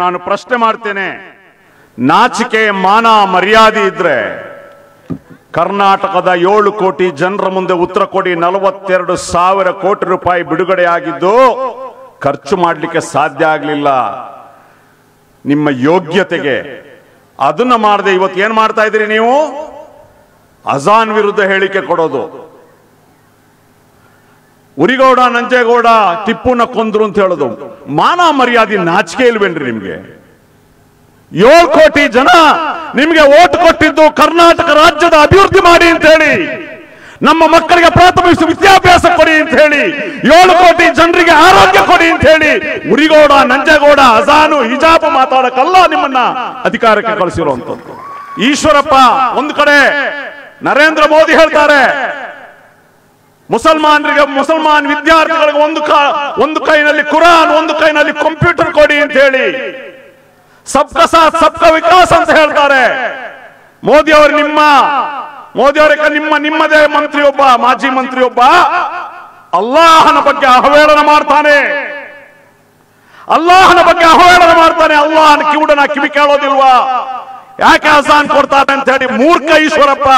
ನಾನು ಪ್ರಶ್ನೆ ಮಾಡ್ತೇನೆ, ನಾಚಿಕೆ ಮಾನ ಮರ್ಯಾದೆ ಇದ್ರೆ ಕರ್ನಾಟಕದ 7 ಕೋಟಿ ಜನರ ಮುಂದೆ ಉತ್ತರ ಕೊಡಿ. 42,000 ಕೋಟಿ ರೂಪಾಯಿ ಬಿಡುಗಡೆ ಆಗಿದ್ದು ಖರ್ಚು ಮಾಡಲಿಕ್ಕೆ ಸಾಧ್ಯ ಆಗಲಿಲ್ಲ ನಿಮ್ಮ ಯೋಗ್ಯತೆಗೆ. ಅದನ್ನ ಮಾಡದೆ ಇವತ್ತು ಏನ್ ಮಾಡ್ತಾ ಇದ್ದೀರಿ ನೀವು? ಅಜಾನ್ ವಿರುದ್ಧ ಹೇಳಿಕೆ ಕೊಡೋದು. ಉರಿಗೌಡ ನಂಜೇಗೌಡ ಟಿಪ್ಪುನ ಕೊಂದ್ರು ಅಂತ ಹೇಳೋದು. ಮಾನ ಮರ್ಯಾದೆ ನಾಚಿಕೆ ಇಲ್ವೇನ್ರಿ ನಿಮ್ಗೆ? 7 ಕೋಟಿ ಜನ ನಿಮ್ಗೆ ಓಟ್ ಕೊಟ್ಟಿದ್ದು ಕರ್ನಾಟಕ ರಾಜ್ಯದ ಅಭಿವೃದ್ಧಿ ಮಾಡಿ ಅಂತ ಹೇಳಿ, ನಮ್ಮ ಮಕ್ಕಳಿಗೆ ಪ್ರಾಥಮಿಕ ವಿದ್ಯಾಭ್ಯಾಸ ಕೊಡಿ ಅಂತ ಹೇಳಿ, 7 ಕೋಟಿ ಜನರಿಗೆ ಆರೋಗ್ಯ ಕೊಡಿ ಅಂತ ಹೇಳಿ ಉರಿಗೌಡ ನಂಜೇಗೌಡ ಅಜಾನು ಹಿಜಾಬ್ ಮಾತಾಡಕ್ಕಲ್ಲ ನಿಮ್ಮನ್ನ ಅಧಿಕಾರಕ್ಕೆ ಕಳಿಸಿರುವಂತದ್ದು. ಈಶ್ವರಪ್ಪ ಒಂದು ಕಡೆ, ನರೇಂದ್ರ ಮೋದಿ ಹೇಳ್ತಾರೆ ಮುಸಲ್ಮಾನ್ ವಿದ್ಯಾರ್ಥಿಗಳಿಗೆ ಒಂದು ಕೈನಲ್ಲಿ ಕುರಾನ್, ಒಂದು ಕೈನಲ್ಲಿ ಕಂಪ್ಯೂಟರ್ ಕೊಡಿ ಅಂತ ಹೇಳಿ ಸಬ್ಕಾ ಸಾಥ್ ಸಬ್ಕಾ ವಿಕಾಸ್ ಅಂತ ಹೇಳ್ತಾರೆ. ಮೋದಿ ಅವರು ನಿಮ್ಮದೇ ಮಂತ್ರಿ ಒಬ್ಬ, ಮಾಜಿ ಮಂತ್ರಿ ಒಬ್ಬ ಅಲ್ಲಾಹನ ಬಗ್ಗೆ ಅವಹೇಳನ ಮಾಡ್ತಾನೆ. ಅಲ್ಲಾಹನ ಕಿವುಡನ ಕಿವಿ ಕೇಳೋದಿಲ್ವಾ? ಯಾಕೆ ಅಜಾನ್ ಕೊಡ್ತಾರೆ ಅಂತ ಹೇಳಿ ಮೂರ್ಖ ಈಶ್ವರಪ್ಪ.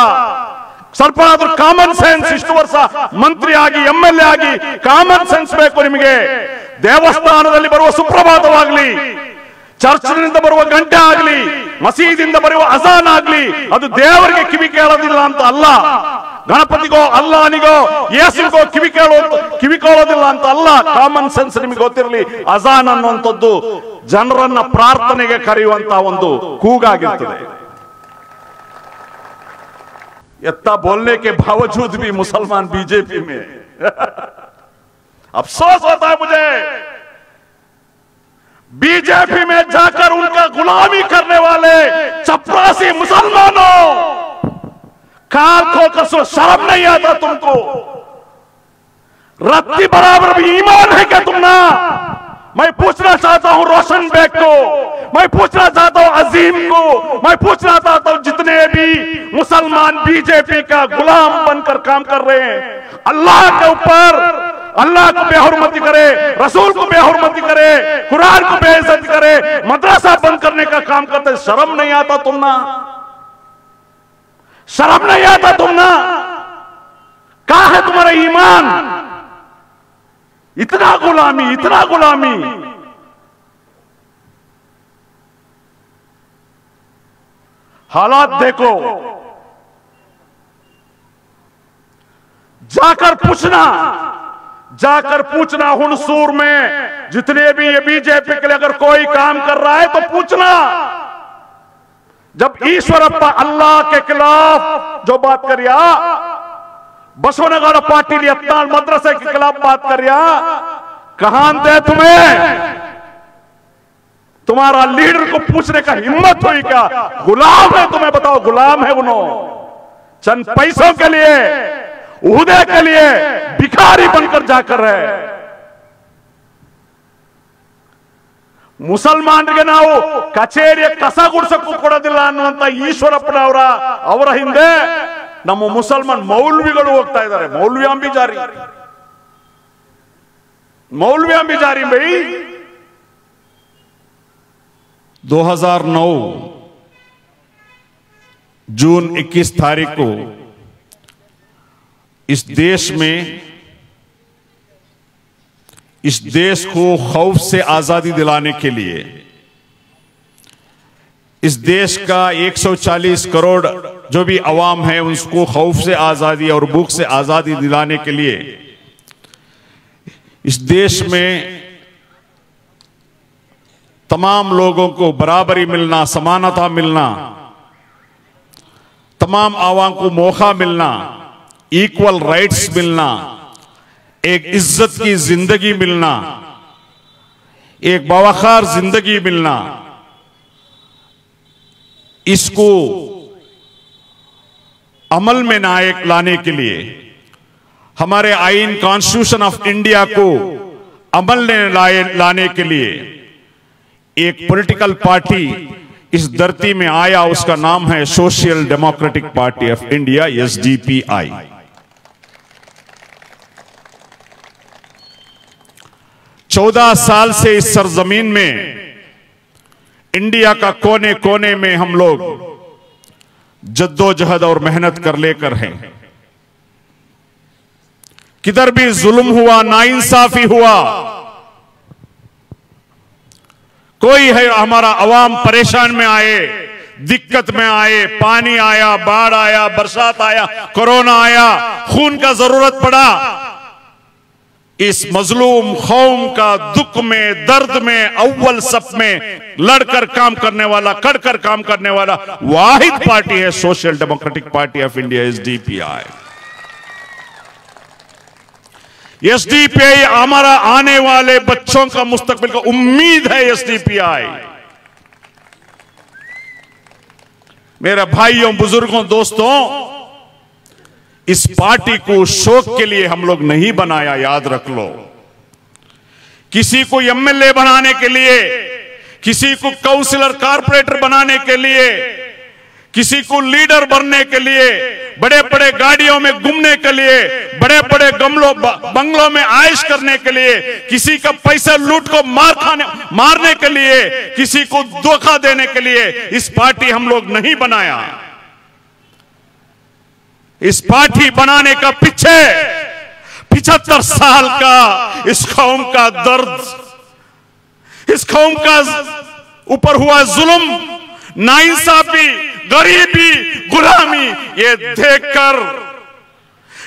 ಸ್ವಲ್ಪ ಆದ್ರೂ ಕಾಮನ್ ಸೆನ್ಸ್, ಇಷ್ಟು ವರ್ಷ ಮಂತ್ರಿ ಆಗಿ MLA ಆಗಿ ಕಾಮನ್ ಸೆನ್ಸ್ ಬೇಕು ನಿಮಗೆ. ದೇವಸ್ಥಾನದಲ್ಲಿ ಬರುವ ಸುಪ್ರಭಾತವಾಗ್ಲಿ, ಚರ್ಚ್ನಿಂದ ಬರುವ ಗಂಟೆ ಆಗ್ಲಿ, ಮಸೀದಿಯಿಂದ ಬರುವ ಅಜಾನ್ ಆಗ್ಲಿ, ಅದು ದೇವರಿಗೆ ಕಿವಿ ಕೇಳೋದಿಲ್ಲ ಅಂತ ಅಲ್ಲ. ಗಣಪತಿಗೋ ಅಲ್ಲಾನಿಗೋ ಯೇಸುಗೋ ಕಿವಿ ಕೇಳೋದಿಲ್ಲ ಅಂತ ಅಲ್ಲ. ಕಾಮನ್ ಸೆನ್ಸ್ ನಿಮಗೆ ಗೊತ್ತಿರಲಿ. ಅಜಾನ್ ಅನ್ನುವಂಥದ್ದು ಜನರನ್ನ ಪ್ರಾರ್ಥನೆಗೆ ಕರೆಯುವಂತ ಒಂದು ಕೂಗಾಗಿರ್ತದೆ. इतना बोलने के बावजूद भी मुसलमान बीजेपी में अफसोस होता है मुझे। बीजेपी में जाकर उनका गुलामी करने वाले चपरासी मुसलमानों, काल खोलकर शर्म नहीं आता तुमको? रत्ती बराबर भी ईमान है क्या तुम ना? मैं पूछना चाहता हूं रोशन बेग को, मैं पूछना चाहता हूं अजीम को, मैं पूछना चाहता हूं जितने भी मुसलमान बीजेपी का गुलाम बनकर काम कर रहे हैं, अल्लाह के ऊपर, अल्लाह को बेहुरमती करे, रसूल को बेहुरमती करे, कुरान को बेइज्जती करे, मदरसा बंद करने का काम करते, शर्म नहीं आता तुम ना? शर्म नहीं आता तुम ना? कहां है तुम्हारा ईमान? इतना गुलामी। हालात देखो, जाकर पूछना हुनसूर में जितने भी ये बीजेपी के लिए अगर कोई काम कर रहा है तो पूछना। जब ईश्वरप्पा अल्लाह के खिलाफ जो बात करिया, बसवनगढ़ पार्टी यत्नाल मदरसे के खिलाफ बात करिया, कहां थे तुम्हें? तुम्हारा लीडर को पूछने का हिम्मत हुई क्या? गुलाम है, तुम्हें बताओ गुलाम है उन्होंने, चंद पैसों के लिए, उहदे के लिए भिखारी बनकर जाकर है। ಮುಸಲ್ಮಾನರಿಗೆ ನಾವು ಕಚೇರಿಯ ಕಸ ಗುಡಿಸಕ್ಕೂ ಕೊಡೋದಿಲ್ಲ ಅನ್ನುವಂತ ಈಶ್ವರಪ್ಪನವರ ಹಿಂದೆ ನಮ್ಮ ಮುಸಲ್ಮಾನ್ ಮೌಲ್ವಿಗಳು ಹೋಗ್ತಾ ಇದ್ದಾರೆ. मौलवियां भी जारी भाई। 2009 जून 21 तारीख को इस देश को खौफ से आजादी दिलाने के लिए, इस देश का 140 करोड़ जो भी अवाम है उसको खौफ से आजादी और भूख से आजादी दिलाने के लिए इस देश में तमाम लोगों को बराबरी मिलना, समानता मिलना, तमाम आवाम को मौका मिलना, इक्वल राइट्स मिलना, एक इज्जत की जिंदगी मिलना, एक बावखार जिंदगी मिलना, इसको अमल में लाने के लिए हमारे आईन कॉन्स्टिट्यूशन ऑफ इंडिया को अमल में लाने के लिए एक पॉलिटिकल पार्टी इस धरती में आया। उसका नाम है social democratic party of India, SDPI। 14 साल से इस सरजमीन में इंडिया का कोने कोने में हम लोग जद्दोजहद और मेहनत कर लेकर हैं। किधर भी जुल्म हुआ, नाइंसाफी हुआ, कोई है हमारा अवाम परेशान में आए, दिक्कत में आए, पानी आया, बाढ़ आया, बरसात आया, कोरोना आया, खून का जरूरत पड़ा, इस मजलूम कौम का दुख में, दर्द में, अव्वल सफ में लड़कर काम करने वाला, कड़कर काम करने वाला वाहिद पार्टी है social democratic party of India, SDPI. SDPI हमारा आने वाले बच्चों का मुस्तकबिल का उम्मीद है। एसडीपीआई मेरे भाइयों, बुजुर्गों, दोस्तों, इस पार्टी को शौक के लिए हम लोग नहीं बनाया, याद रख लो। किसी को एमएलए बनाने के लिए, किसी को काउंसिलर कारपोरेटर बनाने के लिए, किसी को लीडर बनने के लिए, बड़े बड़े गाड़ियों में घूमने के लिए, बड़े बड़े बंगलों में आयश करने के लिए, किसी का पैसा लूट को मारने के लिए, किसी को धोखा देने के लिए इस पार्टी हम लोग नहीं बनाया। इस पार्टी बनाने का पीछे 75 साल का इस कौम का दर्द, इस कौम का ऊपर हुआ जुल्म, नाइंसाफी, गरीबी, गुलामी, ये देखकर,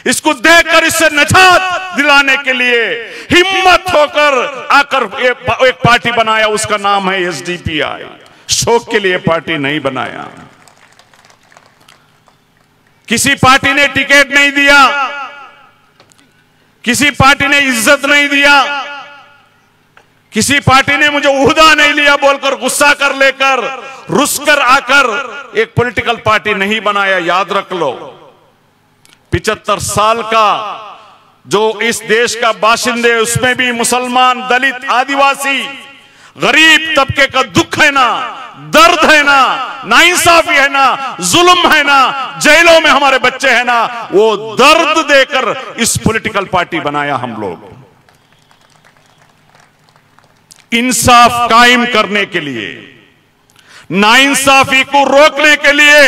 इसको देखकर इससे निजात दिलाने के लिए हिम्मत होकर आकर एक पार्टी बनाया, उसका नाम है एसडीपीआई। शौक के लिए पार्टी नहीं बनाया। किसी पार्टी ने टिकट नहीं दिया, किसी पार्टी ने इज्जत नहीं दिया, किसी पार्टी ने मुझे उहदा नहीं लिया बोलकर गुस्सा कर लेकर, रुस कर आकर एक पॉलिटिकल पार्टी नहीं बनाया। याद रख लो, 75 साल का जो इस देश का बाशिंदे, उसमें भी मुसलमान, दलित, आदिवासी, गरीब तबके का दुख है ना, दर्द है ना, नाइंसाफी है ना, जुल्म है ना, जेलों में हमारे बच्चे हैं ना, वो दर्द देकर इस पॉलिटिकल पार्टी बनाया हम लोग। इंसाफ कायम करने के लिए, नाइंसाफी को रोकने के लिए,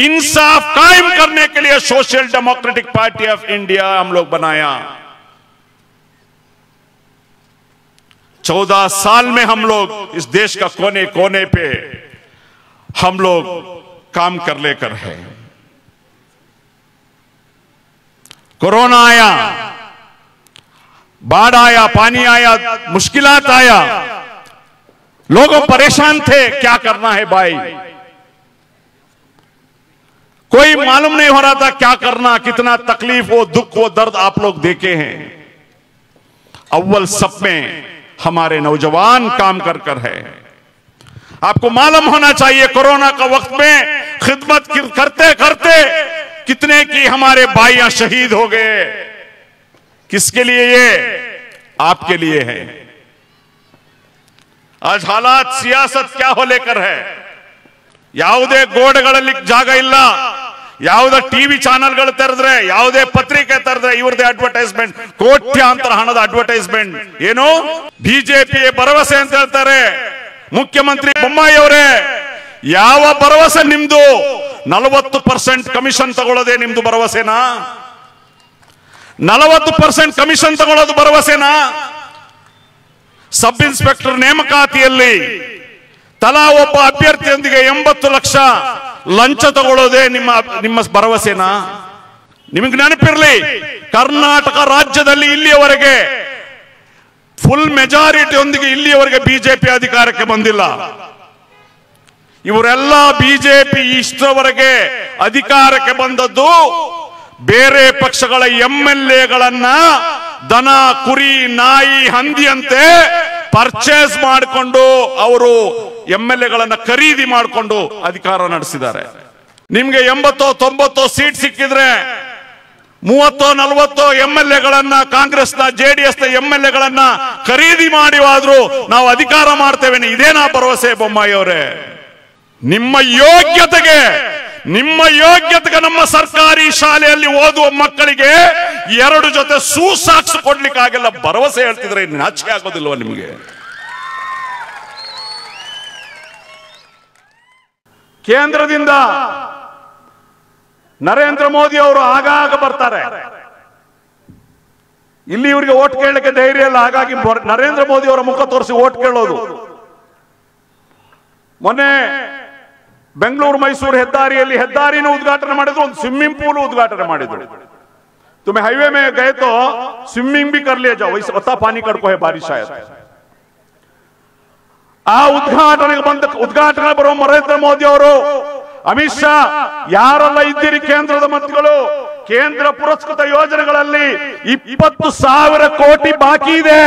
इंसाफ कायम करने के लिए social democratic party of India हम लोग बनाया। 14 साल में हम लोग इस देश का कोने कोने पे हम लोग काम कर लेकर है। कोरोना आया, बाढ़ आया, पानी आया, मुश्किलात आया, लोग परेशान थे, क्या करना है भाई, कोई मालूम नहीं हो रहा था क्या करना, कितना तकलीफ, वो दुख, वो दर्द आप लोग देखे हैं। अव्वल सब में हमारे नौजवान काम कर कर है। आपको मालूम होना चाहिए, कोरोना का वक्त में खिदमत करते करते कितने की हमारे भाइयां शहीद हो गए। किसके लिए? ये आपके लिए है। आज हालात, सियासत क्या हो लेकर है, ಯಾವುದೇ ಗೋಡೆಗಳಲ್ಲಿ ಜಾಗ ಇಲ್ಲ, ಯಾವುದೇ ಟಿವಿ ಚಾನೆಲ್ಗಳು ತೆರೆದ್ರೆ, ಯಾವುದೇ ಪತ್ರಿಕೆ ತೆರೆದ್ರೆ ಇವ್ರದೇ ಅಡ್ವರ್ಟೈಸ್ಮೆಂಟ್, ಕೋಟ್ಯಾಂತರ ಹಣದ ಅಡ್ವರ್ಟೈಸ್ಮೆಂಟ್. ಏನು ಬಿಜೆಪಿ ಭರವಸೆ ಅಂತ ಹೇಳ್ತಾರೆ ಮುಖ್ಯಮಂತ್ರಿ ಬೊಮ್ಮಾಯಿ ಅವರೇ. ಯಾವ ಭರವಸೆ ನಿಮ್ದು? 40% ಕಮಿಷನ್ ತಗೊಳ್ಳೋದೇ ನಿಮ್ದು ಭರವಸೆನಾ? 40% ಕಮಿಷನ್ ತಗೊಳ್ಳೋದು ಭರವಸೆನಾ? ಸಬ್ ಇನ್ಸ್ಪೆಕ್ಟರ್ ನೇಮಕಾತಿಯಲ್ಲಿ ತಲಾ ಒಬ್ಬ ಅಭ್ಯರ್ಥಿಯೊಂದಿಗೆ 80 ಲಕ್ಷ ಲಂಚ ತಗೊಳ್ಳೋದೇ ನಿಮ್ಮ ಭರವಸೆನಾ? ನಿಮಗೆ ನೆನಪಿರಲಿ, ಕರ್ನಾಟಕ ರಾಜ್ಯದಲ್ಲಿ ಇಲ್ಲಿಯವರೆಗೆ ಫುಲ್ ಮೆಜಾರಿಟಿಯೊಂದಿಗೆ ಇಲ್ಲಿಯವರೆಗೆ ಬಿಜೆಪಿ ಅಧಿಕಾರಕ್ಕೆ ಬಂದಿಲ್ಲ. ಇವರೆಲ್ಲ ಬಿಜೆಪಿ ಇಷ್ಟರವರೆಗೆ ಅಧಿಕಾರಕ್ಕೆ ಬಂದದ್ದು ಬೇರೆ ಪಕ್ಷಗಳ ಎಂಎಲ್ಎಗಳನ್ನ ದನ, ಕುರಿ, ನಾಯಿ, ಹಂದಿಯಂತೆ ಪರ್ಚೇಸ್ ಮಾಡಿಕೊಂಡು ಅವರು ಎಂಎಲ್ಎಗಳನ್ನ ಖರೀದಿ ಮಾಡಿಕೊಂಡು ಅಧಿಕಾರ ನಡೆಸಿದ್ದಾರೆ. ನಿಮ್ಗೆ 80-90 ಸೀಟ್ ಸಿಕ್ಕಿದ್ರೆ 30-40 ಎಂಎಲ್ಎಗಳನ್ನ ಕಾಂಗ್ರೆಸ್ನ, ಜೆಡಿಎಸ್ನ ಎಂಎಲ್ಎಗಳನ್ನ ಖರೀದಿ ಮಾಡಿವಾದ್ರೂ ನಾವು ಅಧಿಕಾರ ಮಾಡ್ತೇವೆ. ಇದೇನಾ ಭರವಸೆ ಬೊಮ್ಮಾಯಿ ಅವರೇ? ನಿಮ್ಮ ಯೋಗ್ಯತೆಗೆ ನಮ್ಮ ಸರ್ಕಾರಿ ಶಾಲೆಯಲ್ಲಿ ಓದುವ ಮಕ್ಕಳಿಗೆ 2 ಜೊತೆ ಸಾಕ್ಸ್ ಕೊಡ್ಲಿಕ್ಕಾಗಿಲ್ಲ, ಭರವಸೆ ಹೇಳ್ತಿದ್ರೆ ನಾಚಿಕೆ ಆಗೋದಿಲ್ವ ನಿಮಗೆ? ಕೇಂದ್ರದಿಂದ ನರೇಂದ್ರ ಮೋದಿ ಅವರು ಆಗಾಗ ಬರ್ತಾರೆ. ಇಲ್ಲಿ ಇವರಿಗೆ ಓಟ್ ಕೇಳಲಿಕ್ಕೆ ಧೈರ್ಯ ಇಲ್ಲ, ಹಾಗಾಗಿ ನರೇಂದ್ರ ಮೋದಿ ಅವರ ಮುಖ ತೋರಿಸಿ ಓಟ್ ಕೇಳೋದು. ಮೊನ್ನೆ ಬೆಂಗಳೂರು ಮೈಸೂರು ಹೆದ್ದಾರಿಯಲ್ಲಿ ಹೆದ್ದಾರಿನ ಉದ್ಘಾಟನೆ ಮಾಡಿದ್ರು, ಒಂದು ಸ್ವಿಮ್ಮಿಂಗ್ ಪೂಲ್ ಉದ್ಘಾಟನೆ ಮಾಡಿದ್ರು. तुम्हें हाईवे में गए तो स्विमिंग भी कर ले जाओ, वैसे होता पानी कड़को है बारिश आया. ಆ ಉದ್ಘಾಟನೆ ಬರುವ ನರೇಂದ್ರ ಮೋದಿ ಅವರು, ಅಮಿತ್ ಶಾ, ಯಾರೆಲ್ಲ ಇದ್ದೀರಿ ಕೇಂದ್ರದ ಮಂತ್ರಿಗಳು, ಕೇಂದ್ರ ಪುರಸ್ಕೃತ ಯೋಜನೆಗಳಲ್ಲಿ 20,000 ಕೋಟಿ ಬಾಕಿ ಇದೆ.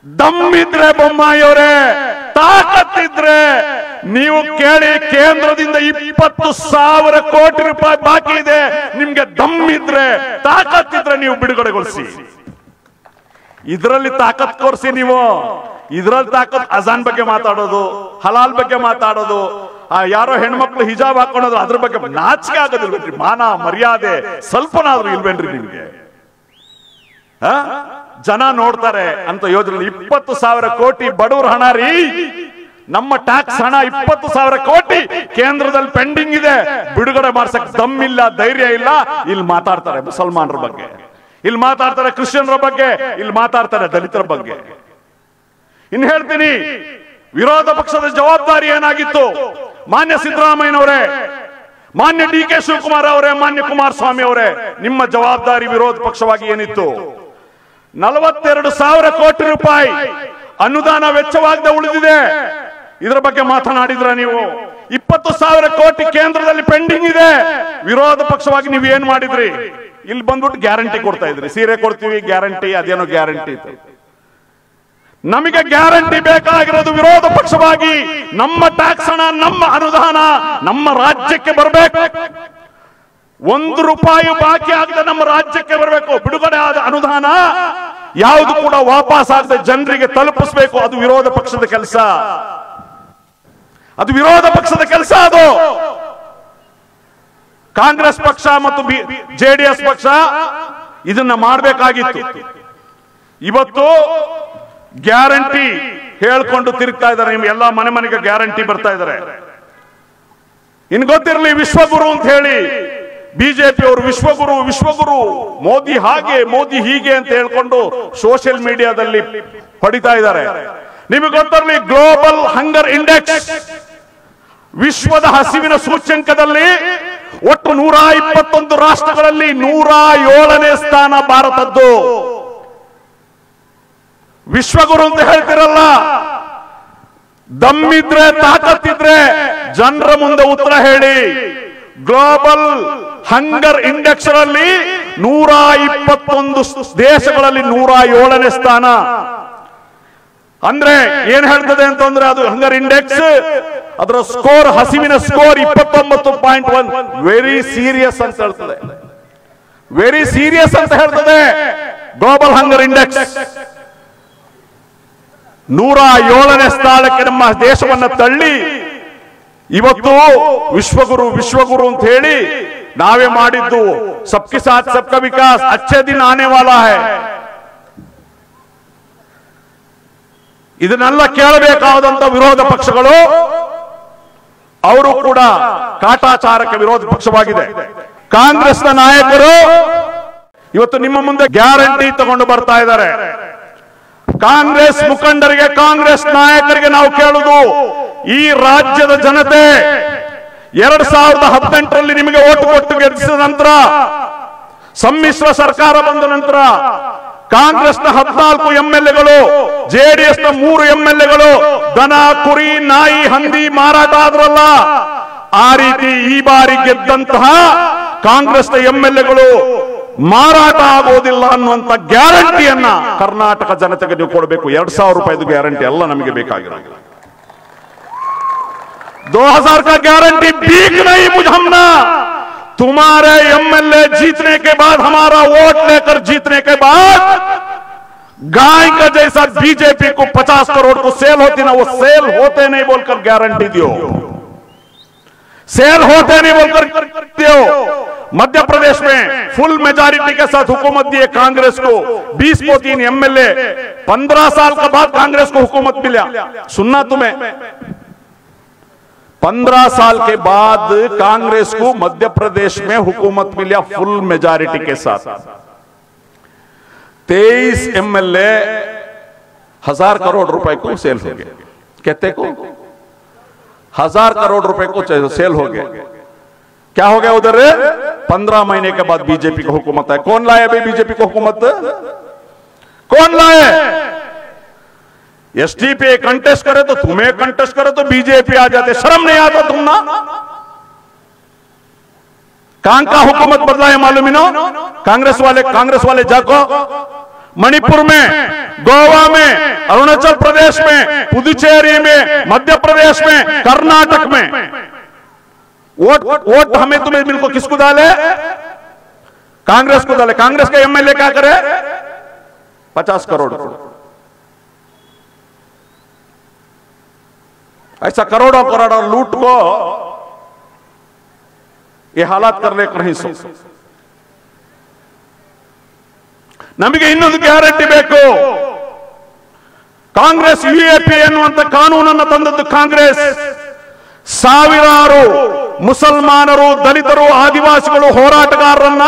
ದಮ್ಮಿದ್ರೆ ಬೊಮ್ಮಾಯಿಯವರೇ, ತಾಕತ್ತಿದ್ರೆ ನೀವು ಕೇಳಿ, ಕೇಂದ್ರದಿಂದ 20,000 ಕೋಟಿ ರೂಪಾಯಿ ಬಾಕಿ ಇದೆ. ನಿಮ್ಗೆ ದಮ್ಮಿದ್ರೆ, ತಾಕತ್ತಿದ್ರೆ ನೀವು ಬಿಡುಗಡೆಗೊಳಿಸಿ. ಇದರಲ್ಲಿ ತಾಕತ್ ತೋರಿಸಿ ನೀವು. ಇದರಲ್ಲಿ ತಾಕತ್ ಅಜಾನ್ ಬಗ್ಗೆ ಮಾತಾಡೋದು, ಹಲಾಲ್ ಬಗ್ಗೆ ಮಾತಾಡೋದು, ಯಾರೋ ಹೆಣ್ಮಕ್ಳು ಹಿಜಾಬ್ ಹಾಕೊಳ್ಳೋದು, ಅದ್ರ ಬಗ್ಗೆ ನಾಚಿಕೆ ಆಗೋದಿಲ್ವೇನ್ರಿ? ಮಾನ ಮರ್ಯಾದೆ ಸ್ವಲ್ಪನಾದ್ರೂ ಇಲ್ವೇನ್ರಿ ನಿಮ್ಗೆ? ಜನ ನೋಡ್ತಾರೆ ಅಂತ ಯೋಜನೆ. 20,000 ಕೋಟಿ ಬಡವರ ಹಣ ರೀ, ನಮ್ಮ ಟ್ಯಾಕ್ಸ್ ಹಣ 20,000 ಕೋಟಿ ಕೇಂದ್ರದಲ್ಲಿ ಪೆಂಡಿಂಗ್ ಇದೆ. ಬಿಡುಗಡೆ ಮಾಡ್ಸಕ್ ದಮ್ಮಿಲ್ಲ, ಧೈರ್ಯ ಇಲ್ಲ. ಇಲ್ಲಿ ಮಾತಾಡ್ತಾರೆ ಮುಸಲ್ಮಾನರ ಬಗ್ಗೆ, ಇಲ್ಲಿ ಮಾತಾಡ್ತಾರೆ ಕ್ರಿಶ್ಚಿಯನ್ರ ಬಗ್ಗೆ, ಇಲ್ಲಿ ಮಾತಾಡ್ತಾರೆ ದಲಿತರ ಬಗ್ಗೆ. ಇನ್ನು ಹೇಳ್ತೀನಿ, ವಿರೋಧ ಪಕ್ಷದ ಜವಾಬ್ದಾರಿ ಏನಾಗಿತ್ತು? ಮಾನ್ಯ ಸಿದ್ದರಾಮಯ್ಯನವರೇ, ಮಾನ್ಯ DK ಶಿವಕುಮಾರ್ ಅವರೇ, ಮಾನ್ಯ ಕುಮಾರಸ್ವಾಮಿ ಅವರೇ, ನಿಮ್ಮ ಜವಾಬ್ದಾರಿ ವಿರೋಧ ಪಕ್ಷವಾಗಿ ಏನಿತ್ತು? 42,000 ಕೋಟಿ ರೂಪಾಯಿ ಅನುದಾನ ವೆಚ್ಚವಾಗದೆ ಉಳಿದಿದೆ. ಇದರ ಬಗ್ಗೆ ಮಾತನಾಡಿದ್ರ ನೀವು? 20,000 ಕೋಟಿ ಕೇಂದ್ರದಲ್ಲಿ ಪೆಂಡಿಂಗ್ ಇದೆ. ವಿರೋಧ ಪಕ್ಷವಾಗಿ ನೀವು ಏನ್ ಮಾಡಿದ್ರಿ? ಇಲ್ಲಿ ಬಂದ್ಬಿಟ್ಟು ಗ್ಯಾರಂಟಿ ಕೊಡ್ತಾ ಇದ್ರಿ, ಸೀರೆ ಕೊಡ್ತೀವಿ ಗ್ಯಾರಂಟಿ, ಅದೇನೋ ಗ್ಯಾರಂಟಿ ಇತ್ತು. ನಮಗೆ ಗ್ಯಾರಂಟಿ ಬೇಕಾಗಿರೋದು ವಿರೋಧ ಪಕ್ಷವಾಗಿ ನಮ್ಮ ಟ್ಯಾಕ್ಸ್ ಹಣ, ನಮ್ಮ ಅನುದಾನ ನಮ್ಮ ರಾಜ್ಯಕ್ಕೆ ಬರಬೇಕು. 1 ರೂಪಾಯಿ ಬಾಕಿ ಆಗದೆ ನಮ್ಮ ರಾಜ್ಯಕ್ಕೆ ಬರಬೇಕು. ಬಿಡುಗಡೆ ಆದ ಅನುದಾನ ಯಾವುದು ಕೂಡ ವಾಪಸ್ ಆಗದೆ ಜನರಿಗೆ ತಲುಪಿಸಬೇಕು. ಅದು ವಿರೋಧ ಪಕ್ಷದ ಕೆಲಸ, ಅದು ವಿರೋಧ ಪಕ್ಷದ ಕೆಲಸ. ಅದು ಕಾಂಗ್ರೆಸ್ ಪಕ್ಷ ಮತ್ತು JDS ಪಕ್ಷ ಇದನ್ನ ಮಾಡಬೇಕಾಗಿತ್ತು. ಇವತ್ತು ಗ್ಯಾರಂಟಿ ಹೇಳ್ಕೊಂಡು ತಿರುಗ್ತಾ ಇದ್ದಾರೆ. ನಿಮ್ಗೆ ಎಲ್ಲ ಮನೆ ಮನೆಗೆ ಗ್ಯಾರಂಟಿ ಬರ್ತಾ ಇದ್ದಾರೆ. ಇನ್ ಗೊತ್ತಿರಲಿ, ವಿಶ್ವಗುರು ಅಂತ ಹೇಳಿ ಬಿಜೆಪಿ ಅವರು ವಿಶ್ವಗುರು ವಿಶ್ವಗುರು, ಮೋದಿ ಹಾಗೆ ಮೋದಿ ಹೀಗೆ ಅಂತ ಹೇಳ್ಕೊಂಡು ಸೋಷಿಯಲ್ ಮೀಡಿಯಾದಲ್ಲಿ ಹೊಡಿತಾ ಇದ್ದಾರೆ. ನಿಮಗೆ ಗೊತ್ತಿರಲಿ, ಗ್ಲೋಬಲ್ ಹಂಗರ್ ಇಂಡೆಕ್ಸ್, ವಿಶ್ವದ ಹಸಿವಿನ ಸೂಚ್ಯಂಕದಲ್ಲಿ ಒಟ್ಟು 121 ರಾಷ್ಟ್ರಗಳಲ್ಲಿ 107ನೇ ಸ್ಥಾನ ಭಾರತದ್ದು. ವಿಶ್ವಗುರು ಅಂತ ಹೇಳ್ತಿರಲ್ಲ, ದಮ್ಮಿದ್ರೆ ತಾಕತ್ತಿದ್ರೆ ಜನರ ಮುಂದೆ ಉತ್ತರ ಹೇಳಿ. ಗ್ಲೋಬಲ್ ಹಂಗರ್ ಇಂಡೆಕ್ಸ್ ರಲ್ಲಿ 121 ದೇಶಗಳಲ್ಲಿ 107ನೇ ಸ್ಥಾನ. ಅಂದ್ರೆ ಏನ್ ಹೇಳ್ತದೆ ಅಂತಂದ್ರೆ, ಅದು ಹಂಗರ್ ಇಂಡೆಕ್ಸ್, ಅದರ ಸ್ಕೋರ್, ಹಸಿವಿನ ಸ್ಕೋರ್ 29.1. ವೆರಿ ಸೀರಿಯಸ್ ಅಂತ ಹೇಳ್ತದೆ, ವೆರಿ ಸೀರಿಯಸ್ ಅಂತ ಹೇಳ್ತದೆ ಗ್ಲೋಬಲ್ ಹಂಗರ್ ಇಂಡೆಕ್ಸ್. 107ನೇ ಸ್ಥಾನಕ್ಕೆ ನಮ್ಮ ದೇಶವನ್ನ ತಳ್ಳಿ ಇವತ್ತು ವಿಶ್ವಗುರು ವಿಶ್ವಗುರು ಅಂತ ಹೇಳಿ ನಾವೇ ಮಾಡಿದ್ದು. ಸಬ್ಕಿ ಸಾಥ್ ಸಬ್ಕಾ ವಿಕಾಸ್, ಅಚ್ಚೇ ದಿನ ಆನೆ ವಾಲಾ ಹೈ. ಇದನ್ನೆಲ್ಲ ಕೇಳಬೇಕಾದಂತ ವಿರೋಧ ಪಕ್ಷಗಳು, ಅವರು ಕೂಡ ಕಾಟಾಚಾರಕ್ಕೆ ವಿರೋಧ ಪಕ್ಷವಾಗಿದೆ. ಕಾಂಗ್ರೆಸ್ನ ನಾಯಕರು ಇವತ್ತು ನಿಮ್ಮ ಮುಂದೆ ಗ್ಯಾರಂಟಿ ತಗೊಂಡು ಬರ್ತಾ ಇದ್ದಾರೆ. ಕಾಂಗ್ರೆಸ್ ಮುಖಂಡರಿಗೆ, ಕಾಂಗ್ರೆಸ್ ನಾಯಕರಿಗೆ ನಾವು ಕೇಳುವುದು, ಈ ರಾಜ್ಯದ ಜನತೆ 2018ರಲ್ಲಿ ನಿಮಗೆ ಓಟು ಕೊಟ್ಟು ಗೆಲ್ಲಿಸಿದ ನಂತರ, ಸಮ್ಮಿಶ್ರ ಸರ್ಕಾರ ಬಂದ ನಂತರ ಕಾಂಗ್ರೆಸ್ನ 14 MLAಗಳು, JDSನ 3 MLAಗಳು ದನ, ಕುರಿ, ನಾಯಿ, ಹಂದಿ ಮಾರಾಟ ಆದ್ರಲ್ಲ, ಆ ರೀತಿ ಈ ಬಾರಿ ಗೆದ್ದಂತಹ ಕಾಂಗ್ರೆಸ್ನ MLAಗಳು ಮಾರಾಟ ಆಗೋದಿಲ್ಲ ಅನ್ನುವಂತ ಗ್ಯಾರಂಟಿಯನ್ನ ಕರ್ನಾಟಕ ಜನತೆಗೆ ನೀವು ಕೊಡಬೇಕು. 2,000 ರೂಪಾಯಿದು ಗ್ಯಾರಂಟಿ ಅಲ್ಲ ನಮಗೆ ಬೇಕಾಗಿರೋದು. 2000 का गारंटी भीख नहीं बुझाना। तुम्हारे MLA जीतने के बाद, हमारा वोट लेकर जीतने के बाद, गाय का जैसा बीजेपी को 50 करोड़ को सेल होती ना, वो सेल होते नहीं बोलकर गारंटी दियो, सेल होते नहीं बोलकर दियो। मध्य प्रदेश में फुल मेजॉरिटी के साथ हुकूमत दी कांग्रेस को, 20 को 3 MLA, 15 साल के बाद कांग्रेस को हुकूमत मिला। सुनना तुम्हें, 15 साल के बाद कांग्रेस को मध्य प्रदेश में हुकूमत मिला फुल मेजॉरिटी के साथ। 23 एमएलए 1000 करोड़ रुपए को सेल हो गए। कहते को 1000 करोड़ रुपए को सेल हो गए। क्या हो गया उधर? 15 महीने के बाद बीजेपी को हुकूमत है। कौन लाए भाई बीजेपी को हुकूमत? कौन लाए? एसडीपी कंटेस्ट करे तो तुम्हें कंटेस्ट करे तो बीजेपी आ जाते। शर्म नहीं आता तुम ना? कहां का हुकूमत बदला है मालूम ही ना? कांग्रेस वाले जाको मणिपुर में, गोवा में, अरुणाचल प्रदेश में, पुदुचेरी में, मध्य प्रदेश में, कर्नाटक में वोट हमें तुम्हें मिलको किसको डाले? कांग्रेस को डाले। कांग्रेस का एमएलए क्या करे? 50 करोड़ को। ऐसा करोड़ों करोड़ों लूट को ये हालात कर ले नहीं सो। ನಮಗೆ ಇನ್ನೊಂದು ಗ್ಯಾರಂಟಿ ಬೇಕು. ಕಾಂಗ್ರೆಸ್ ಯುಎಪಿ ಎನ್ನುವಂತ ಕಾನೂನನ್ನು ತಂದದ್ದು ಕಾಂಗ್ರೆಸ್. ಸಾವಿರಾರು ಮುಸಲ್ಮಾನರು, ದಲಿತರು, ಆದಿವಾಸಿಗಳು ಹೋರಾಟಗಾರರನ್ನ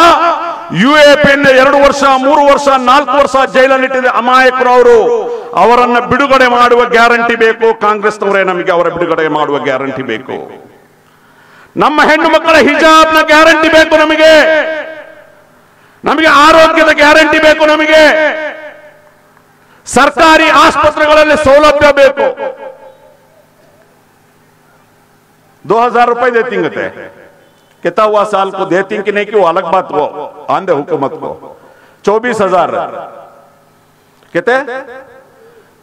ಯುಎಪಿಯಿಂದ 2 ವರ್ಷ, 3 ವರ್ಷ, 4 ವರ್ಷ ಜೈಲಲ್ಲಿಟ್ಟಿದೆ ಅಮಾಯಕರು. ಅವರನ್ನ ಬಿಡುಗಡೆ ಮಾಡುವ ಗ್ಯಾರಂಟಿ ಬೇಕು. ಕಾಂಗ್ರೆಸ್ನವರೇ ನಮಗೆ ಅವರ ಬಿಡುಗಡೆ ಮಾಡುವ ಗ್ಯಾರಂಟಿ ಬೇಕು. ನಮ್ಮ ಹೆಣ್ಣು ಮಕ್ಕಳ ಹಿಜಾಬ್ನ ಗ್ಯಾರಂಟಿ ಬೇಕು. ನಮಗೆ ಆರೋಗ್ಯದ ಗ್ಯಾರಂಟಿ ಬೇಕು. ನಮಗೆ ಸರ್ಕಾರಿ ಆಸ್ಪತ್ರೆಗಳಲ್ಲಿ ಸೌಲಭ್ಯ ಬೇಕು. 2000 रुपए देती है, कितना हुआ साल को? देती कि नहीं कि वो अलग बात। वो आंधे हुकूमत को 24,000 कहते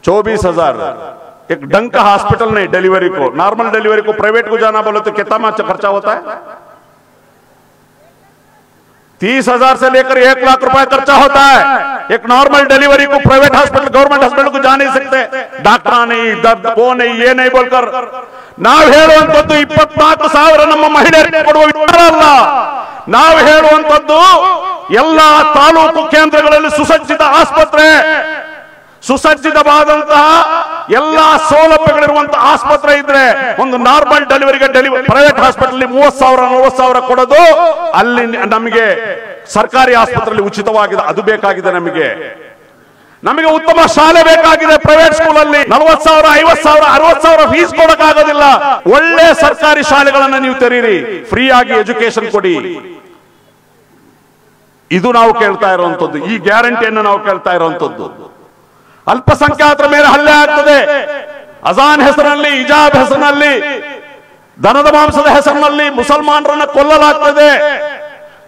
24,000 एक डंक का हॉस्पिटल नहीं। डिलीवरी को, नॉर्मल डिलीवरी को प्राइवेट को जाना बोलो तो कितना खर्चा होता है? 30,000 से लेकर 1 लाख रुपए खर्चा होता है। एक नॉर्मल डिलीवरी को प्राइवेट हॉस्पिटल, गवर्नमेंट हॉस्पिटल को जा नहीं सकते। डॉक्टर नहीं, वो नहीं, ये नहीं बोलकर ನಾವು ಹೇಳುವಂತದ್ದು 24,000 ನಮ್ಮ ಮಹಿಳೆಯರಿಗೆ ಕೊಡುವ ವಿಚಾರ ಅಲ್ಲ. ನಾವು ಹೇಳುವಂತದ್ದು ಎಲ್ಲ ತಾಲೂಕು ಕೇಂದ್ರಗಳಲ್ಲಿ ಸುಸಜ್ಜಿತ ಆಸ್ಪತ್ರೆ, ಸುಸಜ್ಜಿತವಾದಂತಹ ಎಲ್ಲಾ ಸೌಲಭ್ಯಗಳಿರುವಂತಹ ಆಸ್ಪತ್ರೆ ಇದ್ರೆ ಒಂದು ನಾರ್ಮಲ್ ಡೆಲಿವರಿಗೆ ಪ್ರೈವೇಟ್ ಹಾಸ್ಪಿಟಲ್ 30,000 40,000 ಕೊಡೋದು, ಅಲ್ಲಿ ನಮಗೆ ಸರ್ಕಾರಿ ಆಸ್ಪತ್ರೆಯಲ್ಲಿ ಉಚಿತವಾಗಿದೆ. ಅದು ಬೇಕಾಗಿದೆ ನಮಗೆ. ನಮಗೆ ಉತ್ತಮ ಶಾಲೆ ಬೇಕಾಗಿದೆ. ಪ್ರೈವೇಟ್ ಸ್ಕೂಲಲ್ಲಿ 40,000 50,000 60,000 ಫೀಸ್ ಕೊಡಕ್ಕಾಗೋದಿಲ್ಲ. ಒಳ್ಳೆ ಸರ್ಕಾರಿ ಶಾಲೆಗಳನ್ನ ನೀವು ತೆರೀರಿ, ಫ್ರೀ ಆಗಿ ಎಜುಕೇಶನ್ ಕೊಡಿ. ಇದು ನಾವು ಕೇಳ್ತಾ ಇರುವಂತದ್ದು. ಈ ಗ್ಯಾರಂಟಿಯನ್ನು ನಾವು ಕೇಳ್ತಾ ಇರುವಂತದ್ದು. ಅಲ್ಪಸಂಖ್ಯಾತರ ಮೇಲೆ ಹಲ್ಲೆ ಆಗ್ತದೆ. ಅಜಾನ್ ಹೆಸರಿನಲ್ಲಿ, ಹಿಜಾಬ್ ಹೆಸರಿನಲ್ಲಿ, ದನದ ಮಾಂಸದ ಹೆಸರಿನಲ್ಲಿ ಮುಸಲ್ಮಾನರನ್ನ ಕೊಲ್ಲಲಾಗ್ತದೆ.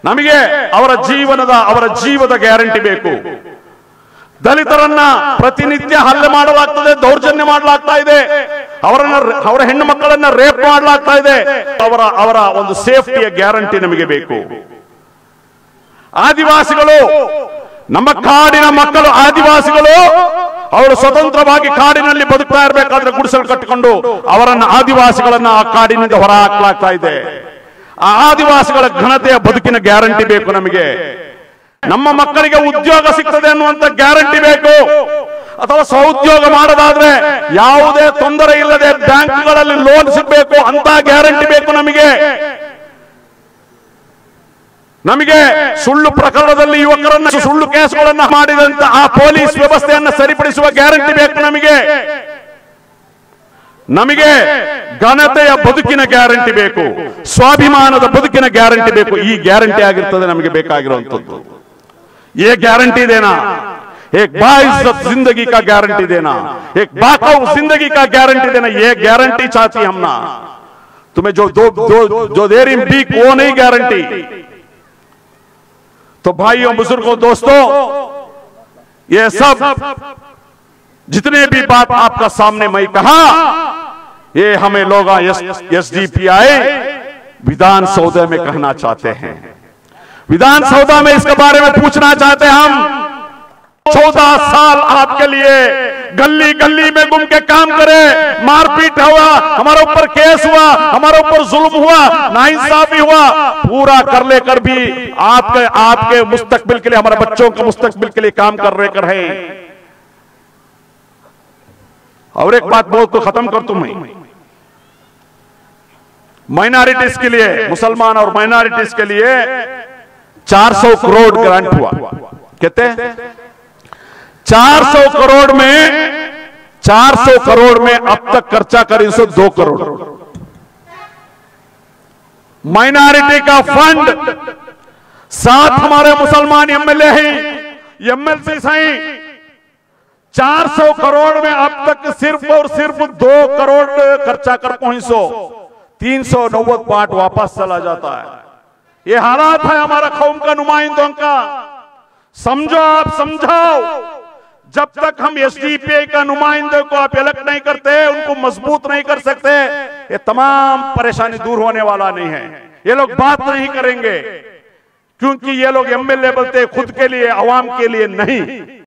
ನಮಗೆ ಅವರ ಜೀವದ ಗ್ಯಾರಂಟಿ ಬೇಕು. ದಲಿತರನ್ನ ಪ್ರತಿನಿತ್ಯ ಹಲ್ಲೆ ಮಾಡಲಾಗ್ತದೆ, ದೌರ್ಜನ್ಯ ಮಾಡಲಾಗ್ತಾ ಇದೆ. ಅವರ ಹೆಣ್ಣು ಮಕ್ಕಳನ್ನ ರೇಪ್ ಮಾಡಲಾಗ್ತಾ ಇದೆ. ಅವರ ಒಂದು ಸೇಫ್ಟಿಯ ಗ್ಯಾರಂಟಿ ನಮಗೆ ಬೇಕು. ಆದಿವಾಸಿಗಳು, ನಮ್ಮ ಕಾಡಿನ ಮಕ್ಕಳು ಆದಿವಾಸಿಗಳು, ಅವರು ಸ್ವತಂತ್ರವಾಗಿ ಕಾಡಿನಲ್ಲಿ ಬದುಕ್ತಾ ಇರಬೇಕಾದ್ರೆ ಗುಡಿಸಲು ಕಟ್ಟಿಕೊಂಡು ಅವರನ್ನ ಆದಿವಾಸಿಗಳನ್ನ ಆ ಕಾಡಿನಿಂದ ಹೊರ ಹಾಕಲಾಗ್ತಾ ಇದೆ. ಆ ಆದಿವಾಸಿಗಳ ಘನತೆಯ ಬದುಕಿನ ಗ್ಯಾರಂಟಿ ಬೇಕು ನಮಗೆ. ನಮ್ಮ ಮಕ್ಕಳಿಗೆ ಉದ್ಯೋಗ ಸಿಗ್ತದೆ ಅನ್ನುವಂತ ಗ್ಯಾರಂಟಿ ಬೇಕು. ಅಥವಾ ಸ್ವಉದ್ಯೋಗ ಮಾಡೋದಾದ್ರೆ ಯಾವುದೇ ತೊಂದರೆ ಇಲ್ಲದೆ ಬ್ಯಾಂಕ್ಗಳಲ್ಲಿ ಲೋನ್ ಸಿಗಬೇಕು ಅಂತ ಗ್ಯಾರಂಟಿ ಬೇಕು ನಮಗೆ. ಸುಳ್ಳು ಪ್ರಕರಣದಲ್ಲಿ ಯುವಕರನ್ನ ಸುಳ್ಳು ಕೇಸುಗಳನ್ನ ಮಾಡಿದಂತ ಆ ಪೊಲೀಸ್ ವ್ಯವಸ್ಥೆಯನ್ನ ಸರಿಪಡಿಸುವ ಗ್ಯಾರಂಟಿ ಬೇಕು ನಮಗೆ ಘನತೆಯ ಬದುಕಿನ ಗ್ಯಾರಂಟಿ ಬೇಕು. ಸ್ವಾಭಿಮಾನದ ಬದುಕಿನ ಗ್ಯಾರಂಟಿ ಬೇಕು. ಈ ಗ್ಯಾರಂಟಿ ಆಗಿರ್ತದೆ ನಮಗೆ ಬೇಕಾಗಿರುವಂತದ್ದು. ये गारंटी देना, एक बाइज्जत जिंदगी का गारंटी देना, एक बाकाऊ जिंदगी का गारंटी देना, ये गारंटी चाहती हम ना. तुम्हें जो दे रही बीक वो नहीं गारंटी. तो भाइयों, बुजुर्गों, दोस्तों, ये सब जितने भी बात आपका सामने मैं कहा, ये हमें लोग एसडीपीआई विधानसौधे में कहना चाहते हैं. विधानसौधा में इसके बारे में पूछना चाहते हैं हम. 14 साल आपके लिए गली गली में घूम के काम करे, मारपीट हुआ, हमारे ऊपर केस हुआ, हमारे ऊपर जुल्म हुआ, नाइंसाफी हुआ, पूरा कर लेकर भी आपके मुस्तकबिल के लिए, हमारे बच्चों के मुस्तकबिल के लिए काम कर रहे हैं. और एक बात बोल तो खत्म कर. तुम्हें माइनॉरिटीज के लिए, मुसलमान और माइनॉरिटीज के लिए 400 करोड़ ग्रांट हुआ। कहते 400 करोड़ में अब तक खर्चा करी 2 करोड़। माइनॉरिटी का फंड, साथ हमारे मुसलमान एमएलए हैं, एमएलसी हैं, 400 करोड़ में अब तक सिर्फ और सिर्फ 2 करोड़ खर्चा कर पहुंचो, 390 पार्ट वापस चला जाता है। ये हालात है हमारा कौम का नुमाइंदों का। समझो, आप समझाओ, जब तक हम एसडीपीआई का नुमाइंदे को आप इलेक्ट नहीं करते, उनको मजबूत नहीं कर सकते, ये तमाम परेशानी दूर होने वाला नहीं है। ये लोग बात नहीं करेंगे क्योंकि ये लोग एमएलए बोलते खुद के लिए, अवाम के लिए नहीं।